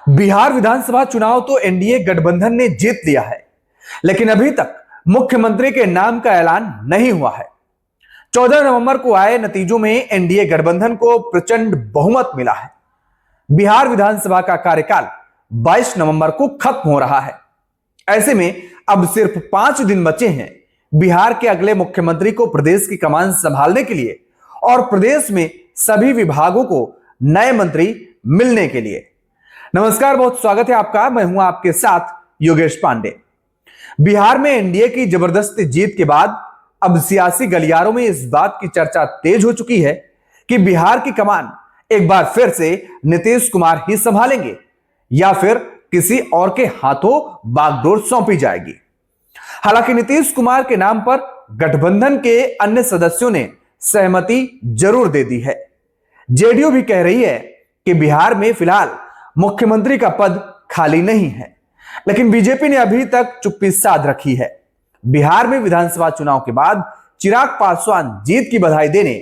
बिहार विधानसभा चुनाव तो एनडीए गठबंधन ने जीत लिया है, लेकिन अभी तक मुख्यमंत्री के नाम का ऐलान नहीं हुआ है। 14 नवंबर को आए नतीजों में एनडीए गठबंधन को प्रचंड बहुमत मिला है। बिहार विधानसभा का कार्यकाल 22 नवंबर को खत्म हो रहा है। ऐसे में अब सिर्फ 5 दिन बचे हैं बिहार के अगले मुख्यमंत्री को प्रदेश की कमान संभालने के लिए और प्रदेश में सभी विभागों को नए मंत्री मिलने के लिए। नमस्कार, बहुत स्वागत है आपका। मैं हूं आपके साथ योगेश पांडे। बिहार में एनडीए की जबरदस्त जीत के बाद अब सियासी गलियारों में इस बात की चर्चा तेज हो चुकी है कि बिहार की कमान एक बार फिर से नीतीश कुमार ही संभालेंगे या फिर किसी और के हाथों बागडोर सौंपी जाएगी। हालांकि नीतीश कुमार के नाम पर गठबंधन के अन्य सदस्यों ने सहमति जरूर दे दी है। जेडीयू भी कह रही है कि बिहार में फिलहाल मुख्यमंत्री का पद खाली नहीं है, लेकिन बीजेपी ने अभी तक चुप्पी साध रखी है। बिहार में विधानसभा चुनाव के बाद चिराग पासवान जीत की बधाई देने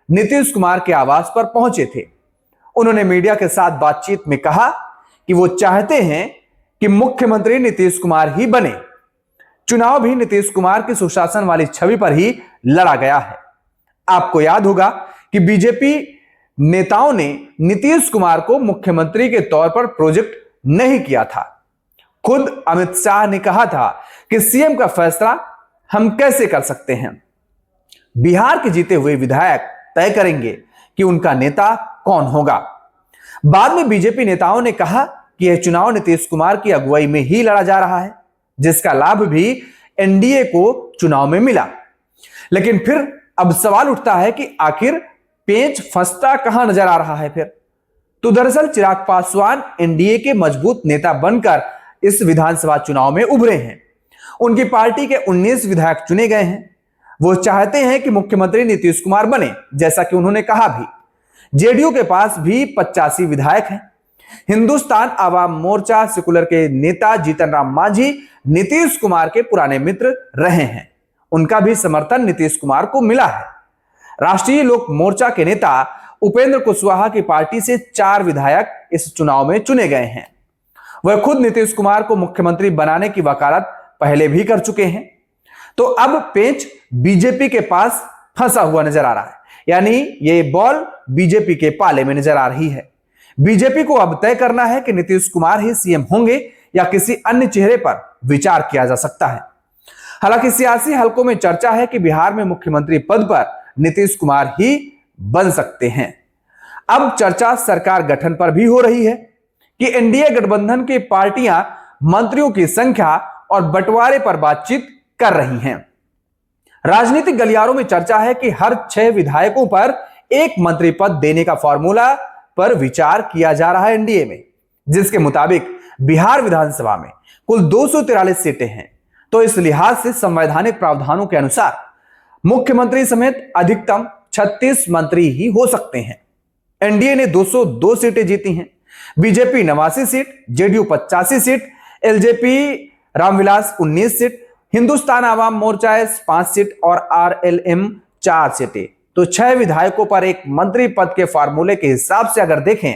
नीतीश कुमार के आवास पर पहुंचे थे। उन्होंने मीडिया के साथ बातचीत में कहा कि वो चाहते हैं कि मुख्यमंत्री नीतीश कुमार ही बने। चुनाव भी नीतीश कुमार की सुशासन वाली छवि पर ही लड़ा गया है। आपको याद होगा कि बीजेपी नेताओं ने नीतीश कुमार को मुख्यमंत्री के तौर पर प्रोजेक्ट नहीं किया था। खुद अमित शाह ने कहा था कि सीएम का फैसला हम कैसे कर सकते हैं, बिहार के जीते हुए विधायक तय करेंगे कि उनका नेता कौन होगा। बाद में बीजेपी नेताओं ने कहा कि यह चुनाव नीतीश कुमार की अगुवाई में ही लड़ा जा रहा है, जिसका लाभ भी एनडीए को चुनाव में मिला। लेकिन फिर अब सवाल उठता है कि आखिर पेंच फंसता कहां नजर आ रहा है फिर। तो दरअसल चिराग पासवान एनडीए के मजबूत नेता बनकर इस विधानसभा चुनाव में उभरे हैं। उनकी पार्टी के 19 विधायक चुने गए हैं। वो चाहते हैं कि मुख्यमंत्री नीतीश कुमार बने, जैसा कि उन्होंने कहा भी। जेडीयू के पास भी 85 विधायक हैं। हिंदुस्तान आवाम मोर्चा सेकुलर के नेता जीतन राम मांझी नीतीश कुमार के पुराने मित्र रहे हैं। उनका भी समर्थन नीतीश कुमार को मिला है। राष्ट्रीय लोक मोर्चा के नेता उपेंद्र कुशवाहा की पार्टी से 4 विधायक इस चुनाव में चुने गए हैं। वह खुद नीतीश कुमार को मुख्यमंत्री बनाने की वकालत पहले भी कर चुके हैं। तो अब पेंच बीजेपी के पास फंसा हुआ नजर आ रहा है, यानी ये बॉल बीजेपी के पाले में नजर आ रही है। बीजेपी को अब तय करना है कि नीतीश कुमार ही सीएम होंगे या किसी अन्य चेहरे पर विचार किया जा सकता है। हालांकि सियासी हलकों में चर्चा है कि बिहार में मुख्यमंत्री पद पर नीतीश कुमार ही बन सकते हैं। अब चर्चा सरकार गठन पर भी हो रही है कि एनडीए गठबंधन की पार्टियां मंत्रियों की संख्या और बंटवारे पर बातचीत कर रही हैं। राजनीतिक गलियारों में चर्चा है कि हर 6 विधायकों पर एक मंत्री पद देने का फॉर्मूला पर विचार किया जा रहा है एनडीए में, जिसके मुताबिक बिहार विधानसभा में कुल 243 सीटें हैं। तो इस लिहाज से संवैधानिक प्रावधानों के अनुसार मुख्यमंत्री समेत अधिकतम 36 मंत्री ही हो सकते हैं। एनडीए ने 202 सीटें जीती हैं। BJP 89 seat, JDU 85 seat, LJP Ramvilas 19 seat, Hindustan Awam Morcha 5 seat और आरएलएम 4 सीटें। तो 6 विधायकों पर एक मंत्री पद के फार्मूले के हिसाब से अगर देखें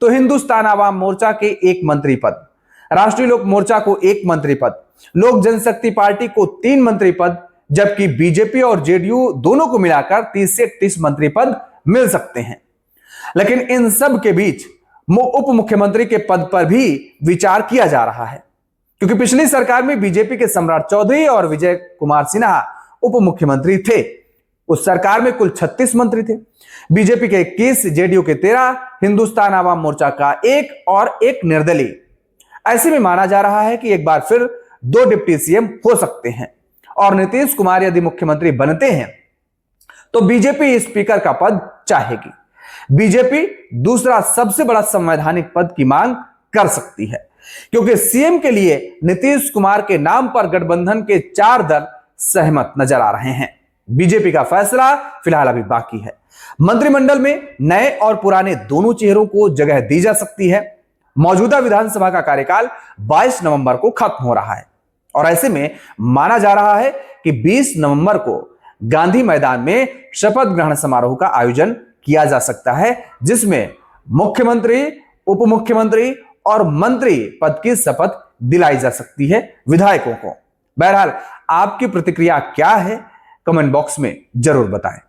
तो हिंदुस्तान आवाम मोर्चा के 1 मंत्री पद, राष्ट्रीय लोक मोर्चा को 1 मंत्री पद, लोक जनशक्ति पार्टी को 3 मंत्री पद, जबकि बीजेपी और जेडीयू दोनों को मिलाकर 30 से 31 मंत्री पद मिल सकते हैं। लेकिन इन सब के बीच उप मुख्यमंत्री के पद पर भी विचार किया जा रहा है, क्योंकि पिछली सरकार में बीजेपी के सम्राट चौधरी और विजय कुमार सिन्हा उप मुख्यमंत्री थे। उस सरकार में कुल 36 मंत्री थे। बीजेपी के 21, जेडीयू के 13, हिंदुस्तान आवाम मोर्चा का 1 और 1 निर्दलीय। ऐसे में माना जा रहा है कि एक बार फिर 2 डिप्टी सीएम हो सकते हैं और नीतीश कुमार यदि मुख्यमंत्री बनते हैं तो बीजेपी स्पीकर का पद चाहेगी। बीजेपी दूसरा सबसे बड़ा संवैधानिक पद की मांग कर सकती है, क्योंकि सीएम के लिए नीतीश कुमार के नाम पर गठबंधन के 4 दल सहमत नजर आ रहे हैं। बीजेपी का फैसला फिलहाल अभी बाकी है। मंत्रिमंडल में नए और पुराने दोनों चेहरों को जगह दी जा सकती है। मौजूदा विधानसभा का कार्यकाल 22 नवंबर को खत्म हो रहा है और ऐसे में माना जा रहा है कि 20 नवंबर को गांधी मैदान में शपथ ग्रहण समारोह का आयोजन किया जा सकता है, जिसमें मुख्यमंत्री, उप मुख्यमंत्री और मंत्री पद की शपथ दिलाई जा सकती है विधायकों को। बहरहाल आपकी प्रतिक्रिया क्या है, कमेंट बॉक्स में जरूर बताएं।